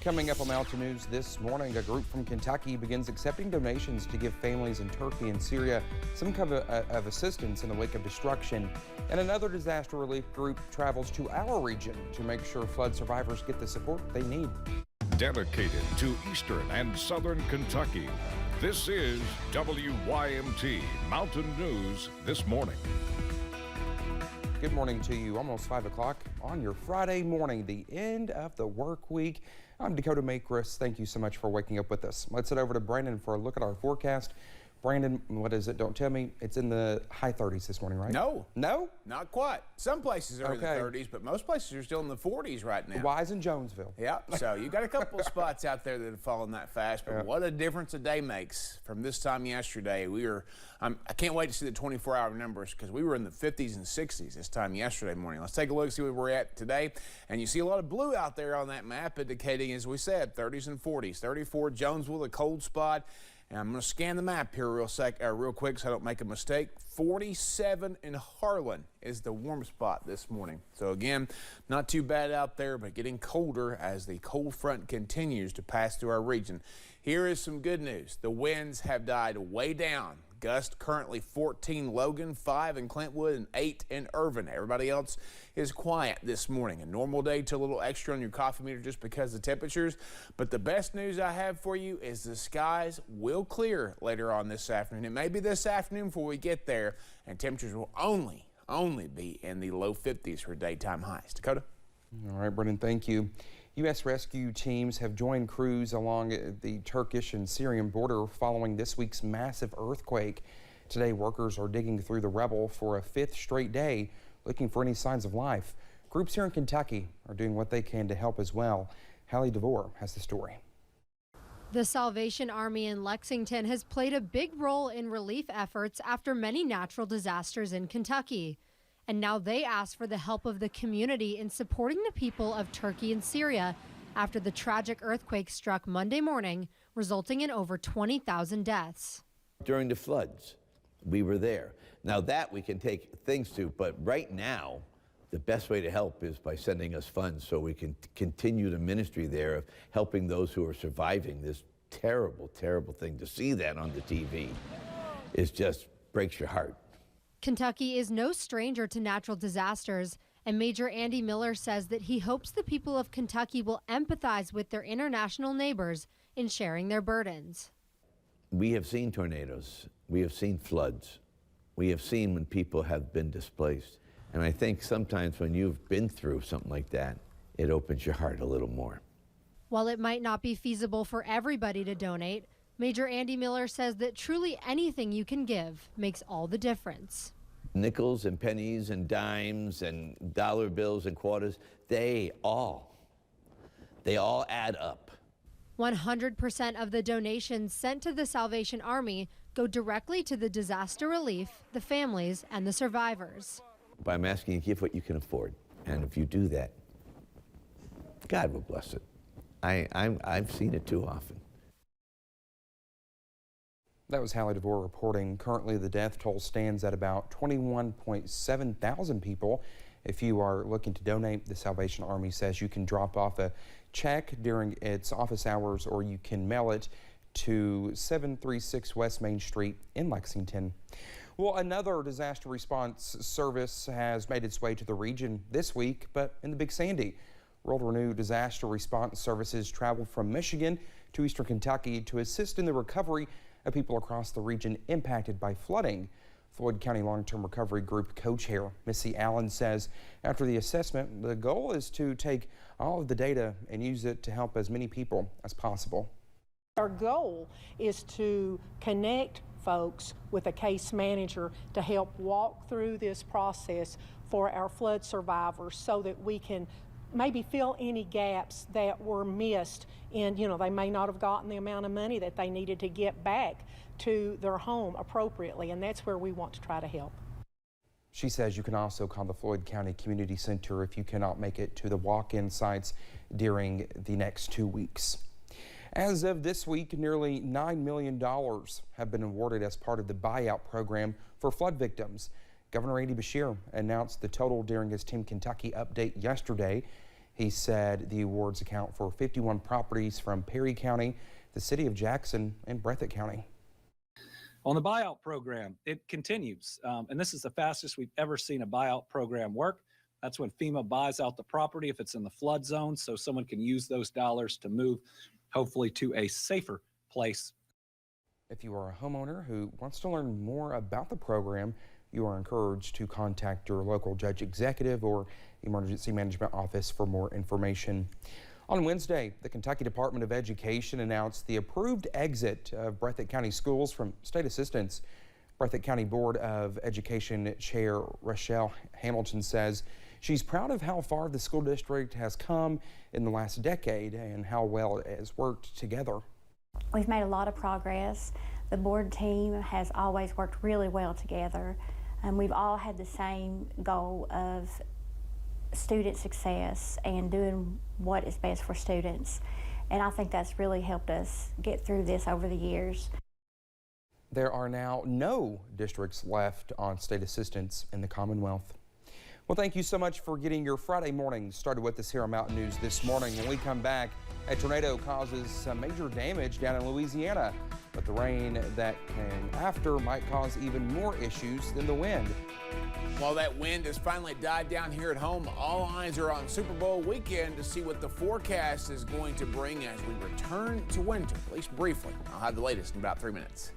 Coming up on Mountain News this morning, a group from Kentucky begins accepting donations to give families in Turkey and Syria some kind of assistance in the wake of destruction. And another disaster relief group travels to our region to make sure flood survivors get the support they need. Dedicated to Eastern and Southern Kentucky, this is WYMT Mountain News This Morning. Good morning to you. Almost 5 o'clock on your Friday morning, the end of the work week. I'm Dakota Makris. Thank you so much for waking up with us. Let's head over to Brandon for a look at our forecast. Brandon, what is it? Don't tell me. It's in the high 30s this morning, right? No. No? Not quite. Some places are in the 30s, but most places are still in the 40s right now. Wise in Jonesville. Yeah, so you got a couple of spots out there that have fallen that fast, but what a difference a day makes from this time yesterday. I can't wait to see the 24-hour numbers because we were in the 50s and 60s this time yesterday morning. Let's take a look and see where we're at today. And you see a lot of blue out there on that map indicating, as we said, 30s and 40s. 34 Jonesville, a cold spot. And I'm going to scan the map here real quick so I don't make a mistake. 47 in Harlan is the warm spot this morning. So again, not too bad out there, but getting colder as the cold front continues to pass through our region. Here is some good news. The winds have died way down. Gust currently 14 Logan, 5 in Clintwood, and 8 in Irvin. Everybody else is quiet this morning. A normal day to a little extra on your coffee meter just because of the temperatures. But the best news I have for you is the skies will clear later on this afternoon. It may be this afternoon before we get there, and temperatures will only be in the low 50s for daytime highs. Dakota? All right, Brendan, thank you. U.S. rescue teams have joined crews along the Turkish and Syrian border following this week's massive earthquake. Today, workers are digging through the rubble for a 5th straight day, looking for any signs of life. Groups here in Kentucky are doing what they can to help as well. Hallie DeVore has the story. The Salvation Army in Lexington has played a big role in relief efforts after many natural disasters in Kentucky. And now they ask for the help of the community in supporting the people of Turkey and Syria after the tragic earthquake struck Monday morning, resulting in over 20,000 deaths. During the floods, we were there. Now that we can take things to, but right now, the best way to help is by sending us funds so we can continue the ministry there of helping those who are surviving this terrible, terrible thing. To see that on the TV just breaks your heart. Kentucky is no stranger to natural disasters, and Major Andy Miller says that he hopes the people of Kentucky will empathize with their international neighbors in sharing their burdens. We have seen tornadoes, we have seen floods, we have seen when people have been displaced. And I think sometimes when you've been through something like that, it opens your heart a little more. While it might not be feasible for everybody to donate, Major Andy Miller says that truly anything you can give makes all the difference. Nickels and pennies and dimes and dollar bills and quarters, they all add up. 100% of the donations sent to the Salvation Army go directly to the disaster relief, the families, and the survivors. But I'm asking you to give what you can afford. And if you do that, God will bless it. I've seen it too often. That was Hallie DeVore reporting. Currently, the death toll stands at about 21.7 thousand people. If you are looking to donate, the Salvation Army says you can drop off a check during its office hours, or you can mail it to 736 West Main Street in Lexington. Well, another disaster response service has made its way to the region this week, but in the Big Sandy. World Renewed Disaster Response Services traveled from Michigan to Eastern Kentucky to assist in the recovery of people across the region impacted by flooding. Floyd County Long-Term Recovery Group co-chair Missy Allen says after the assessment, the goal is to take all of the data and use it to help as many people as possible. Our goal is to connect folks with a case manager to help walk through this process for our flood survivors so that we can maybe fill any gaps that were missed in, they may not have gotten the amount of money that they needed to get back to their home appropriately, and that's where we want to try to help. She says you can also call the Floyd County Community Center if you cannot make it to the walk-in sites during the next 2 weeks. As of this week, nearly $9 million have been awarded as part of the buyout program for flood victims. Governor Andy Beshear announced the total during his Team Kentucky update yesterday. He said the awards account for 51 properties from Perry County, the city of Jackson, and Breathitt County. On the buyout program, it continues, and this is the fastest we've ever seen a buyout program work. That's when FEMA buys out the property if it's in the flood zone, so someone can use those dollars to move, hopefully, to a safer place. If you are a homeowner who wants to learn more about the program, you are encouraged to contact your local judge executive or emergency management office for more information. On Wednesday, the Kentucky Department of Education announced the approved exit of Breathitt County schools from state assistance. Breathitt County Board of Education Chair Rochelle Hamilton says she's proud of how far the school district has come in the last decade and how well it has worked together. We've made a lot of progress. The board team has always worked really well together, and we've all had the same goal of student success and doing what is best for students. And I think that's really helped us get through this over the years. There are now no districts left on state assistance in the Commonwealth. Well, thank you so much for getting your Friday morning started with us here on Mountain News this morning. When we come back, a tornado causes some major damage down in Louisiana, but the rain that came after might cause even more issues than the wind. While that wind has finally died down here at home, all eyes are on Super Bowl weekend to see what the forecast is going to bring as we return to winter, at least briefly. I'll have the latest in about 3 minutes.